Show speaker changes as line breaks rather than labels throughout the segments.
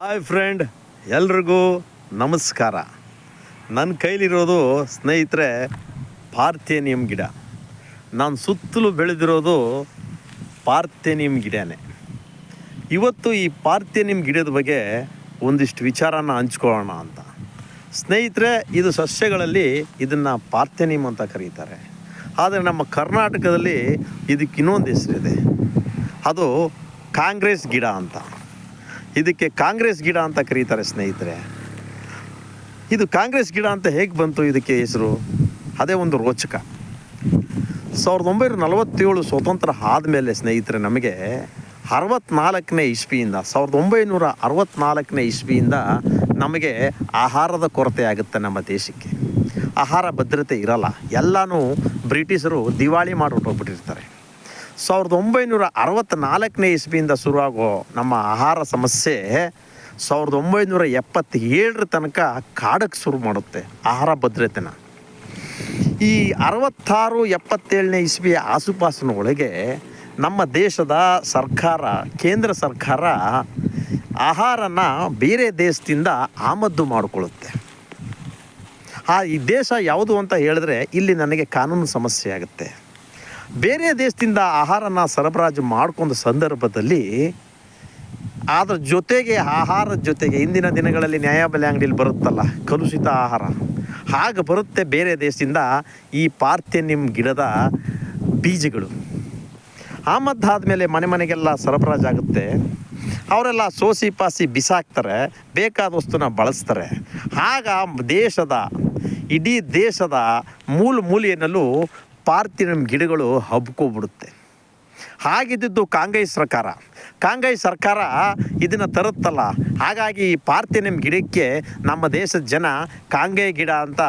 Hi friend, ಎಲ್ರಿಗೂ ನಮಸ್ಕಾರ. ನನ್ನ ಕೈಲಿರೋದು ಸ್ನೇಹಿತರೆ ಪಾರ್ಥೇನಿಯಂ ಗಿಡ. ನಾನು ಸುತ್ತಲೂ ಬೆಳೆದಿರೋದು ಪಾರ್ಥೇನಿಯಂ ಗಿಡನೇ. ಇವತ್ತು ಈ ಪಾರ್ಥೇನಿಯಂ ಗಿಡದ ಬಗ್ಗೆ ಒಂದಿಷ್ಟು ವಿಚಾರನ ಹಂಚ್ಕೊಳ್ಳೋಣ ಅಂತ. ಸ್ನೇಹಿತರೆ, ಇದು ಸಸ್ಯಗಳಲ್ಲಿ ಇದನ್ನು ಪಾರ್ಥೇನಿಯಂ ಅಂತ ಕರೀತಾರೆ. ಆದರೆ ನಮ್ಮ ಕರ್ನಾಟಕದಲ್ಲಿ ಇದಕ್ಕೆ ಇನ್ನೊಂದು ಹೆಸರಿದೆ, ಅದು ಕಾಂಗ್ರೆಸ್ ಗಿಡ ಅಂತ. ಇದಕ್ಕೆ ಕಾಂಗ್ರೆಸ್ ಗಿಡ ಅಂತ ಕರೀತಾರೆ ಸ್ನೇಹಿತರೆ. ಇದು ಕಾಂಗ್ರೆಸ್ ಗಿಡ ಅಂತ ಹೇಗೆ ಬಂತು ಇದಕ್ಕೆ ಹೆಸರು? ಅದೇ ಒಂದು ರೋಚಕ. 1947 ಸ್ವತಂತ್ರ ಆದಮೇಲೆ ಸ್ನೇಹಿತರೆ, ನಮಗೆ 64ನೇ ಇಸ್ವಿಯಿಂದ 1964ನೇ ಇಸ್ವಿಯಿಂದ ನಮಗೆ ಆಹಾರದ ಕೊರತೆ ಆಗುತ್ತೆ. ನಮ್ಮ ದೇಶಕ್ಕೆ ಆಹಾರ ಭದ್ರತೆ ಇರಲ್ಲ. ಎಲ್ಲನೂ ಬ್ರಿಟಿಷರು ದಿವಾಳಿ ಮಾಡಿಬಿಟ್ಟಿರ್ತಾರೆ. 1964ನೇ ಇಸ್ವಿಯಿಂದ ಶುರುವಾಗೋ ನಮ್ಮ ಆಹಾರ ಸಮಸ್ಯೆ 1977 ತನಕ ಕಾಡಕ್ಕೆ ಶುರು ಮಾಡುತ್ತೆ ಆಹಾರ ಭದ್ರತೆನ. ಈ 66-77ನೇ ಇಸ್ವಿಯ ಆಸುಪಾಸಿನ ಒಳಗೆ ನಮ್ಮ ದೇಶದ ಸರ್ಕಾರ, ಕೇಂದ್ರ ಸರ್ಕಾರ ಆಹಾರನ ಬೇರೆ ದೇಶದಿಂದ ಆಮದು ಮಾಡಿಕೊಳ್ಳುತ್ತೆ. ಈ ದೇಶ ಯಾವುದು ಅಂತ ಹೇಳಿದ್ರೆ ಇಲ್ಲಿ ನನಗೆ ಕಾನೂನು ಸಮಸ್ಯೆ ಆಗುತ್ತೆ. ಬೇರೆ ದೇಶದಿಂದ ಆಹಾರನ ಸರಬರಾಜು ಮಾಡ್ಕೊಂಡ ಸಂದರ್ಭದಲ್ಲಿ ಅದರ ಜೊತೆಗೆ, ಆಹಾರದ ಜೊತೆಗೆ ಇಂದಿನ ದಿನಗಳಲ್ಲಿ ನ್ಯಾಯಬೆಲೆ ಅಂಗಡಿಯಲ್ಲಿ ಬರುತ್ತಲ್ಲ ಕಲುಷಿತ ಆಹಾರ, ಹಾಗೆ ಬರುತ್ತೆ ಬೇರೆ ದೇಶದಿಂದ ಈ ಪಾರ್ಥೇನಿಯಂ ಗಿಡದ ಬೀಜಗಳು. ಆಮದ್ದಾದಮೇಲೆ ಮನೆ ಮನೆಗೆಲ್ಲ ಸರಬರಾಜು ಆಗುತ್ತೆ. ಅವರೆಲ್ಲ ಸೋಸಿ ಪಾಸಿ ಬಿಸಾಕ್ತಾರೆ, ಬೇಕಾದ ವಸ್ತುನ ಬಳಸ್ತಾರೆ. ಆಗ ಇಡೀ ದೇಶದ ಮೂಲೆಯಲ್ಲೂ ಪಾರ್ಥೇನಿಯಂ ಗಿಡಗಳು ಹಬ್ಕೊಬಿಡುತ್ತೆ. ಹಾಗಿದ್ದು ಕಾಂಗ್ರೆಸ್ ಸರ್ಕಾರ ಇದನ್ನು ತರುತ್ತಲ್ಲ. ಹಾಗಾಗಿ ಈ ಪಾರ್ಥೇನಿಯಂ ಗಿಡಕ್ಕೆ ನಮ್ಮ ದೇಶದ ಜನ ಕಾಂಗ್ರೆಸ್ ಗಿಡ ಅಂತ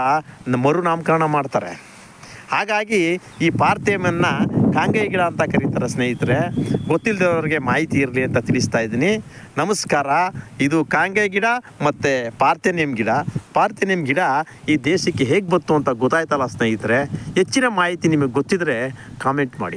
ಮರುನಾಮಕರಣ ಮಾಡ್ತಾರೆ. ಹಾಗಾಗಿ ಈ ಪಾರ್ಥೇನಿಯಂನ ಕಾಂಗ್ರೆಸ್ ಗಿಡ ಅಂತ ಕರೀತಾರೆ ಸ್ನೇಹಿತರೆ. ಗೊತ್ತಿಲ್ಲದವ್ರಿಗೆ ಮಾಹಿತಿ ಇರಲಿ ಅಂತ ತಿಳಿಸ್ತಾ ಇದ್ದೀನಿ. ನಮಸ್ಕಾರ. ಇದು ಕಾಂಗ್ರೆಸ್ ಗಿಡ ಮತ್ತು ಪಾರ್ಥೇನಿಯಂ ಗಿಡ ಈ ದೇಶಕ್ಕೆ ಹೇಗೆ ಬಂತು ಅಂತ ಗೊತ್ತಾಯ್ತಲ್ಲ ಸ್ನೇಹಿತರೆ. ಹೆಚ್ಚಿನ ಮಾಹಿತಿ ನಿಮಗೆ ಗೊತ್ತಿದ್ದರೆ ಕಾಮೆಂಟ್ ಮಾಡಿ.